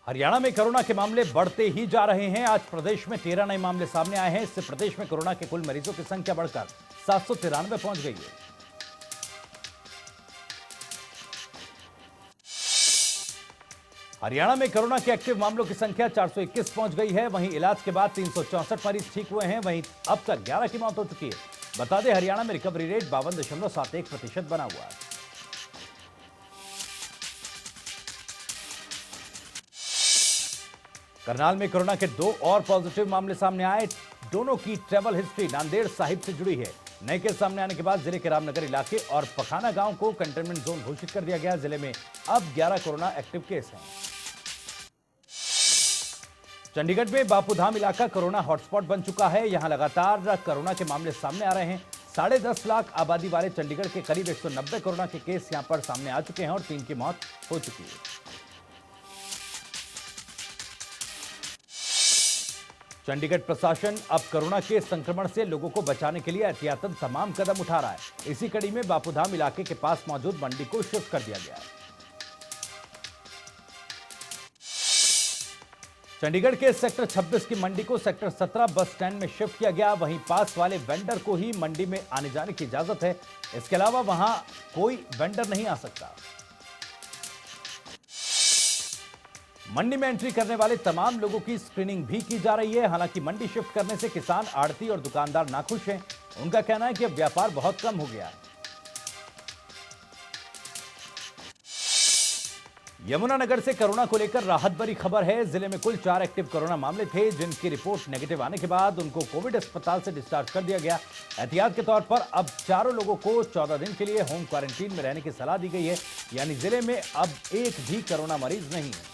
हरियाणा में कोरोना के मामले बढ़ते ही जा रहे हैं। आज प्रदेश में 13 नए मामले सामने आए हैं। इससे प्रदेश में कोरोना के कुल मरीजों की संख्या बढ़कर 793 पहुंच गई है। हरियाणा में कोरोना के एक्टिव मामलों की संख्या 421 पहुंच गई है। वहीं इलाज के बाद 364 मरीज ठीक हुए हैं। वहीं अब तक 11 की मौत हो चुकी है। बता दें, हरियाणा में रिकवरी रेट 52.71% बना हुआ है। करनाल में कोरोना के 2 और पॉजिटिव मामले सामने आए। दोनों की ट्रैवल हिस्ट्री नांदेड़ साहिब से जुड़ी है। नए केस सामने आने के बाद जिले के रामनगर इलाके और पखाना गांव को कंटेनमेंट जोन घोषित कर दिया गया। जिले में अब 11 कोरोना एक्टिव केस हैं। चंडीगढ़ में बापूधाम इलाका कोरोना हॉटस्पॉट बन चुका है। यहां लगातार कोरोना के मामले सामने आ रहे हैं। 10.5 लाख आबादी वाले चंडीगढ़ के करीब 190 कोरोना के केस यहां पर सामने आ चुके हैं और 3 की मौत हो चुकी है। चंडीगढ़ प्रशासन अब कोरोना के संक्रमण से लोगों को बचाने के लिए एहतियातन तमाम कदम उठा रहा है। इसी कड़ी में बापूधाम इलाके के पास मौजूद मंडी को शिफ्ट कर दिया गया है। चंडीगढ़ के सेक्टर 26 की मंडी को सेक्टर 17 बस स्टैंड में शिफ्ट किया गया। वहीं पास वाले वेंडर को ही मंडी में आने जाने की इजाजत है। इसके अलावा वहां कोई वेंडर नहीं आ सकता। मंडी में एंट्री करने वाले तमाम लोगों की स्क्रीनिंग भी की जा रही है। हालांकि मंडी शिफ्ट करने से किसान, आड़ती और दुकानदार नाखुश हैं। उनका कहना है कि अब व्यापार बहुत कम हो गया है। यमुनानगर से कोरोना को लेकर राहत भरी खबर है। जिले में कुल 4 एक्टिव कोरोना मामले थे, जिनकी रिपोर्ट नेगेटिव आने के बाद उनको कोविड अस्पताल से डिस्चार्ज कर दिया गया। एहतियात के तौर पर अब चारों लोगों को 14 दिन के लिए होम क्वारंटीन में रहने की सलाह दी गई है। यानी जिले में अब एक भी कोरोना मरीज नहीं है।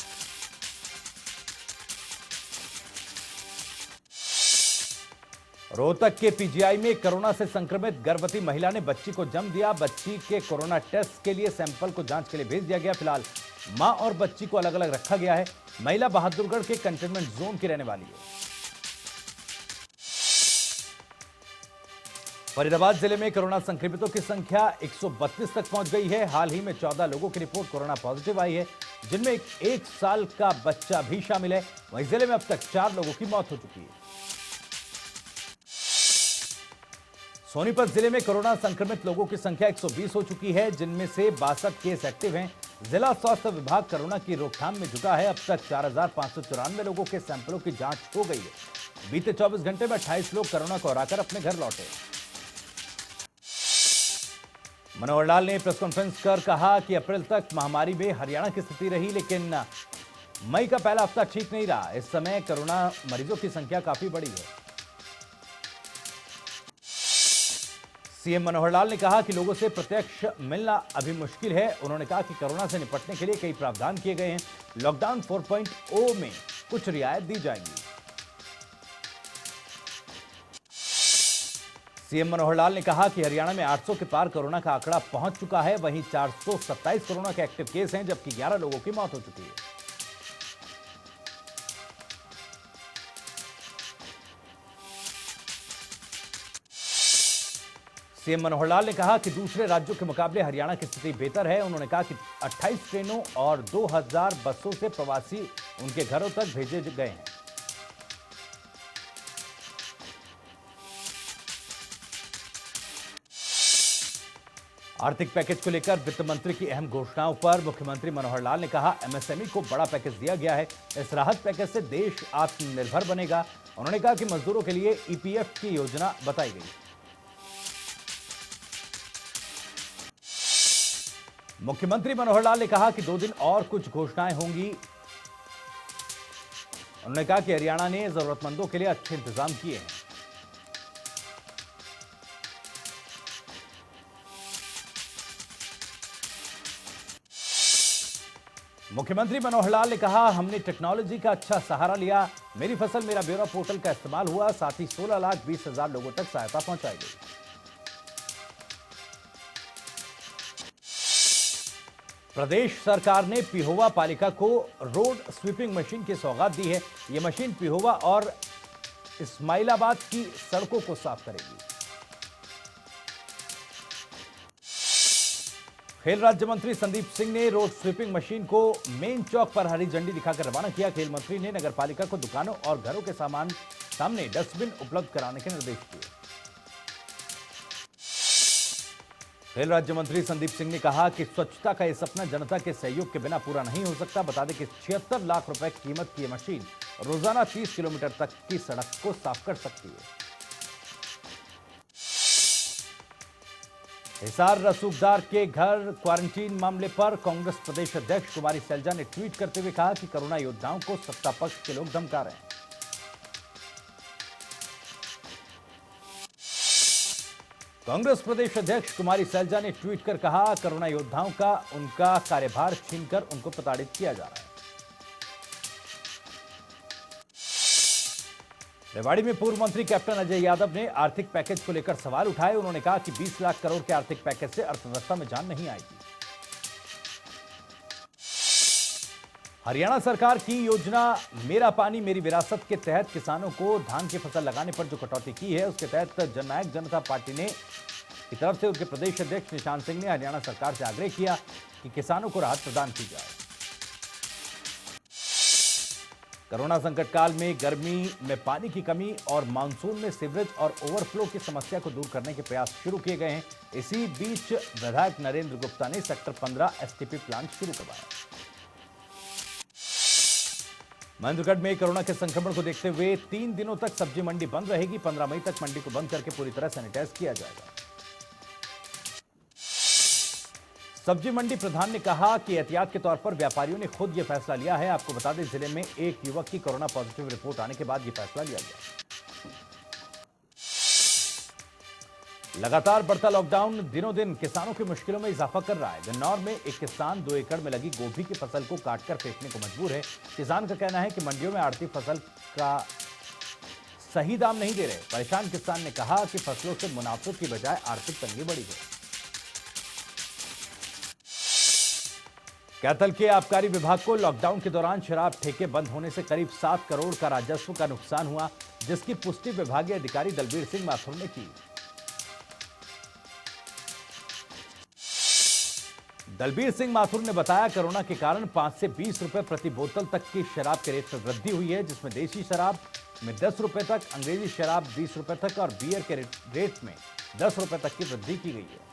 रोहतक के पीजीआई में कोरोना से संक्रमित गर्भवती महिला ने बच्ची को जन्म दिया। बच्ची के कोरोना टेस्ट के लिए सैंपल को जांच के लिए भेज दिया गया। फिलहाल मां और बच्ची को अलग अलग रखा गया है। महिला बहादुरगढ़ के कंटेनमेंट जोन की रहने वाली है। फरीदाबाद जिले में कोरोना संक्रमितों की संख्या 132 तक पहुंच गई है। हाल ही में 14 लोगों की रिपोर्ट कोरोना पॉजिटिव आई है, जिनमें 1 साल का बच्चा भी शामिल है। वहीं जिले में अब तक 4 लोगों की मौत हो चुकी है। सोनीपत जिले में कोरोना संक्रमित लोगों की संख्या 120 हो चुकी है, जिनमें से 62 केस एक्टिव हैं। जिला स्वास्थ्य विभाग कोरोना की रोकथाम में जुटा है। अब तक 4,594 लोगों के सैंपलों की जांच हो गई है। बीते 24 घंटे में 28 लोग कोरोना को हराकर अपने घर लौटे। मनोहर लाल ने प्रेस कॉन्फ्रेंस कर कहा कि अप्रैल तक महामारी में हरियाणा की स्थिति रही, लेकिन मई का पहला हफ्ता ठीक नहीं रहा। इस समय कोरोना मरीजों की संख्या काफी बढ़ी है। सीएम मनोहर लाल ने कहा कि लोगों से प्रत्यक्ष मिलना अभी मुश्किल है। उन्होंने कहा कि कोरोना से निपटने के लिए कई प्रावधान किए गए हैं। लॉकडाउन 4.0 में कुछ रियायत दी जाएगी। सीएम मनोहर लाल ने कहा कि हरियाणा में 800 के पार कोरोना का आंकड़ा पहुंच चुका है। वहीं 427 कोरोना के एक्टिव केस हैं, जबकि 11 लोगों की मौत हो चुकी है। सीएम मनोहर लाल ने कहा कि दूसरे राज्यों के मुकाबले हरियाणा की स्थिति बेहतर है। उन्होंने कहा कि 28 ट्रेनों और 2000 बसों से प्रवासी उनके घरों तक भेजे गए हैं। आर्थिक पैकेज को लेकर वित्त मंत्री की अहम घोषणाओं पर मुख्यमंत्री मनोहर लाल ने कहा, एमएसएमई को बड़ा पैकेज दिया गया है। इस राहत पैकेज से देश आत्मनिर्भर बनेगा। उन्होंने कहा कि मजदूरों के लिए ईपीएफ की योजना बताई गई। मुख्यमंत्री मनोहर लाल ने कहा कि 2 दिन और कुछ घोषणाएं होंगी। उन्होंने कहा कि हरियाणा ने जरूरतमंदों के लिए अच्छे इंतजाम किए हैं। मुख्यमंत्री मनोहर लाल ने कहा, हमने टेक्नोलॉजी का अच्छा सहारा लिया। मेरी फसल मेरा ब्यौरा पोर्टल का इस्तेमाल हुआ। साथ ही 16,20,000 लोगों तक सहायता पहुंचाई गई। प्रदेश सरकार ने पिहोवा पालिका को रोड स्वीपिंग मशीन की सौगात दी है। यह मशीन पिहोवा और इस्माइलाबाद की सड़कों को साफ करेगी। खेल राज्य मंत्री संदीप सिंह ने रोड स्वीपिंग मशीन को मेन चौक पर हरी झंडी दिखाकर रवाना किया। खेल मंत्री ने नगरपालिका को दुकानों और घरों के सामने डस्टबिन उपलब्ध कराने के निर्देश दिए। खेल राज्य मंत्री संदीप सिंह ने कहा कि स्वच्छता का यह सपना जनता के सहयोग के बिना पूरा नहीं हो सकता। बता दें कि 76 लाख रुपए कीमत की यह मशीन रोजाना 30 किलोमीटर तक की सड़क को साफ कर सकती है। हिसार रसूखदार के घर क्वारंटीन मामले पर कांग्रेस प्रदेश अध्यक्ष कुमारी सैलजा ने ट्वीट करते हुए कहा कि कोरोना योद्धाओं को सत्ता पक्ष के लोग धमका रहे हैं। कांग्रेस प्रदेश अध्यक्ष कुमारी सैलजा ने ट्वीट कर कहा, कोरोना योद्धाओं का उनका कार्यभार छीनकर उनको प्रताड़ित किया जा रहा है। रेवाड़ी में पूर्व मंत्री कैप्टन अजय यादव ने आर्थिक पैकेज को लेकर सवाल उठाए। उन्होंने कहा कि 20 लाख करोड़ के आर्थिक पैकेज से अर्थव्यवस्था में जान नहीं आएगी। हरियाणा सरकार की योजना मेरा पानी मेरी विरासत के तहत किसानों को धान की फसल लगाने पर जो कटौती की है, उसके तहत जननायक जनता पार्टी ने की तरफ से उनके प्रदेश अध्यक्ष निशान सिंह ने हरियाणा सरकार से आग्रह किया कि किसानों को राहत प्रदान की जाए। कोरोना संकट काल में गर्मी में पानी की कमी और मानसून में सीवरेज और ओवरफ्लो की समस्या को दूर करने के प्रयास शुरू किए गए हैं। इसी बीच विधायक नरेंद्र गुप्ता ने सेक्टर 15 एसटीपी प्लांट शुरू करवाया। महेंद्रगढ़ में कोरोना के संक्रमण को देखते हुए 3 दिनों तक सब्जी मंडी बंद रहेगी। 15 मई तक मंडी को बंद करके पूरी तरह सैनिटाइज किया जाएगा। सब्जी मंडी प्रधान ने कहा कि एहतियात के तौर पर व्यापारियों ने खुद यह फैसला लिया है। आपको बता दें, जिले में एक युवक की कोरोना पॉजिटिव रिपोर्ट आने के बाद यह फैसला लिया गया। लगातार बढ़ता लॉकडाउन दिनों दिन किसानों की मुश्किलों में इजाफा कर रहा है। गन्नौर में एक किसान 2 एकड़ में लगी गोभी की फसल को काटकर फेंकने को मजबूर है। किसान का कहना है कि मंडियों में आड़ती फसल का सही दाम नहीं दे रहे। परेशान किसान ने कहा कि फसलों से मुनाफे की बजाय आर्थिक तंगी बढ़ी है। कैथल के आबकारी विभाग को लॉकडाउन के दौरान शराब ठेके बंद होने से करीब 7 करोड़ का राजस्व का नुकसान हुआ, जिसकी पुष्टि विभागीय अधिकारी दलबीर सिंह माथुर ने की। दलबीर सिंह माथुर ने बताया, कोरोना के कारण 5 से 20 रुपए प्रति बोतल तक की शराब के रेट में वृद्धि हुई है, जिसमें देशी शराब में 10 रुपए तक, अंग्रेजी शराब 20 रुपए तक और बियर के रेट में 10 रुपए तक की वृद्धि की गई है।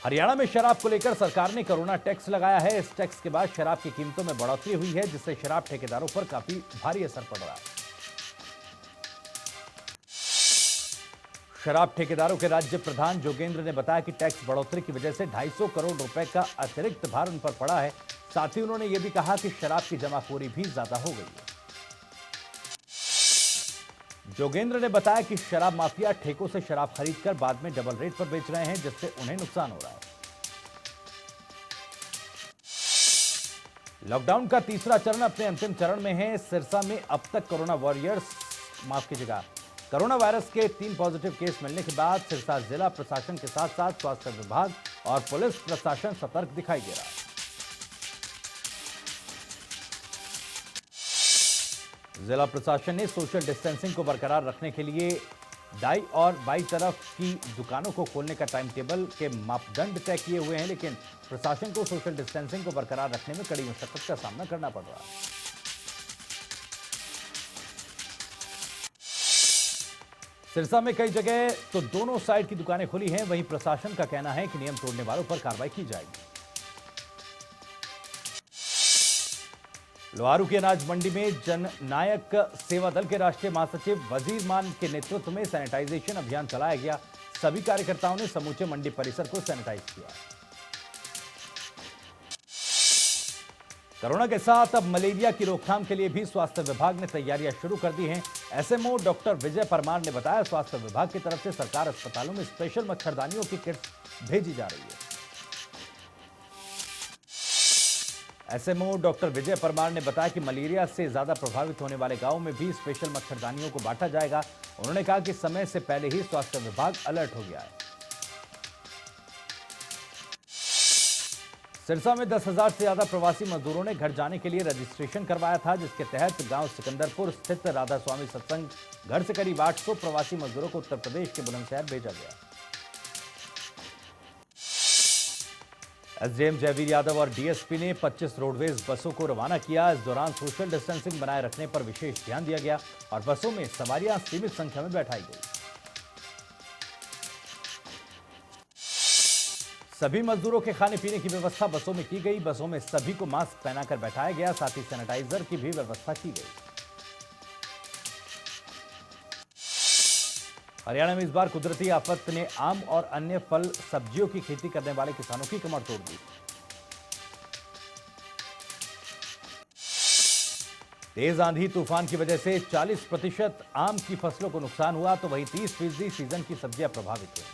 हरियाणा में शराब को लेकर सरकार ने कोरोना टैक्स लगाया है। इस टैक्स के बाद शराब की कीमतों में बढ़ोतरी हुई है, जिससे शराब ठेकेदारों पर काफी भारी असर पड़ रहा है। शराब ठेकेदारों के राज्य प्रधान जोगेंद्र ने बताया कि टैक्स बढ़ोतरी की वजह से 250 करोड़ रुपए का अतिरिक्त भार उन पर पड़ा है। साथ ही उन्होंने यह भी कहा कि शराब की जमाखोरी भी ज्यादा हो गई है। जोगेंद्र ने बताया कि शराब माफिया ठेकों से शराब खरीदकर बाद में डबल रेट पर बेच रहे हैं, जिससे उन्हें नुकसान हो रहा है। लॉकडाउन का तीसरा चरण अपने अंतिम चरण में है। सिरसा में अब तक कोरोना वायरस के 3 पॉजिटिव केस मिलने के बाद सिरसा जिला प्रशासन के साथ साथ स्वास्थ्य विभाग और पुलिस प्रशासन सतर्क दिखाई दे रहा है। जिला प्रशासन ने सोशल डिस्टेंसिंग को बरकरार रखने के लिए दाई और बाई तरफ की दुकानों को खोलने का टाइम टेबल के मापदंड तय किए हुए हैं, लेकिन प्रशासन को सोशल डिस्टेंसिंग को बरकरार रखने में कड़ी मशक्कत का सामना करना पड़ रहा है। सिरसा में कई जगह तो दोनों साइड की दुकानें खुली हैं। वहीं प्रशासन का कहना है कि नियम तोड़ने वालों पर कार्रवाई की जाएगी। लोहारू की अनाज मंडी में जननायक सेवा दल के राष्ट्रीय महासचिव वजीर मान के नेतृत्व में सैनिटाइजेशन अभियान चलाया गया। सभी कार्यकर्ताओं ने समूचे मंडी परिसर को सैनिटाइज किया। कोरोना के साथ अब मलेरिया की रोकथाम के लिए भी स्वास्थ्य विभाग ने तैयारियां शुरू कर दी हैं। एसएमओ डॉक्टर विजय परमार ने बताया, स्वास्थ्य विभाग की तरफ से सरकार अस्पतालों में स्पेशल मच्छरदानियों की किट्स भेजी जा रही है। एसएमओ डॉक्टर विजय परमार ने बताया कि मलेरिया से ज्यादा प्रभावित होने वाले गांवों में भी स्पेशल मच्छरदानियों को बांटा जाएगा। उन्होंने कहा कि समय से पहले ही स्वास्थ्य विभाग अलर्ट हो गया है। सिरसा में 10,000 से ज्यादा प्रवासी मजदूरों ने घर जाने के लिए रजिस्ट्रेशन करवाया था, जिसके तहत गांव सिकंदरपुर स्थित राधा स्वामी सत्संग घर से करीब 800 प्रवासी मजदूरों को उत्तर प्रदेश के बुलंदशहर भेजा गया। एसडीएम जयवीर यादव और डीएसपी ने 25 रोडवेज बसों को रवाना किया। इस दौरान सोशल डिस्टेंसिंग बनाए रखने पर विशेष ध्यान दिया गया और बसों में सवारियां सीमित संख्या में बैठाई गई। सभी मजदूरों के खाने पीने की व्यवस्था बसों में की गई। बसों में सभी को मास्क पहनाकर बैठाया गया, साथ ही सैनिटाइजर की भी व्यवस्था की गई। हरियाणा में इस बार कुदरती आफत ने आम और अन्य फल सब्जियों की खेती करने वाले किसानों की कमर तोड़ दी। तेज आंधी तूफान की वजह से 40% आम की फसलों को नुकसान हुआ, तो वहीं 30% सीजन की सब्जियां प्रभावित हुई।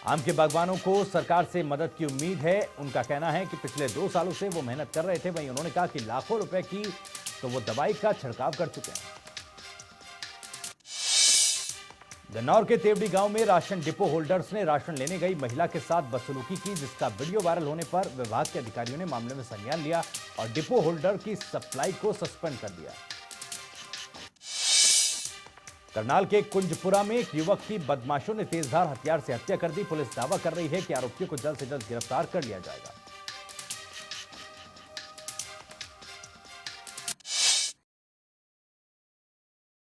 आम के बागवानों को सरकार से मदद की उम्मीद है। उनका कहना है कि पिछले 2 सालों से वो मेहनत कर रहे थे। वहीं उन्होंने कहा कि लाखों रुपए की तो वो दवाई का छिड़काव कर चुके हैं। गन्नौर के तेवड़ी गांव में राशन डिपो होल्डर्स ने राशन लेने गई महिला के साथ बदसलूकी की, जिसका वीडियो वायरल होने पर विभाग के अधिकारियों ने मामले में संज्ञान लिया और डिपो होल्डर की सप्लाई को सस्पेंड कर दिया। करनाल के कुंजपुरा में एक युवक की बदमाशों ने तेजधार हथियार से हत्या कर दी। पुलिस दावा कर रही है कि आरोपियों को जल्द से जल्द गिरफ्तार कर लिया जाएगा।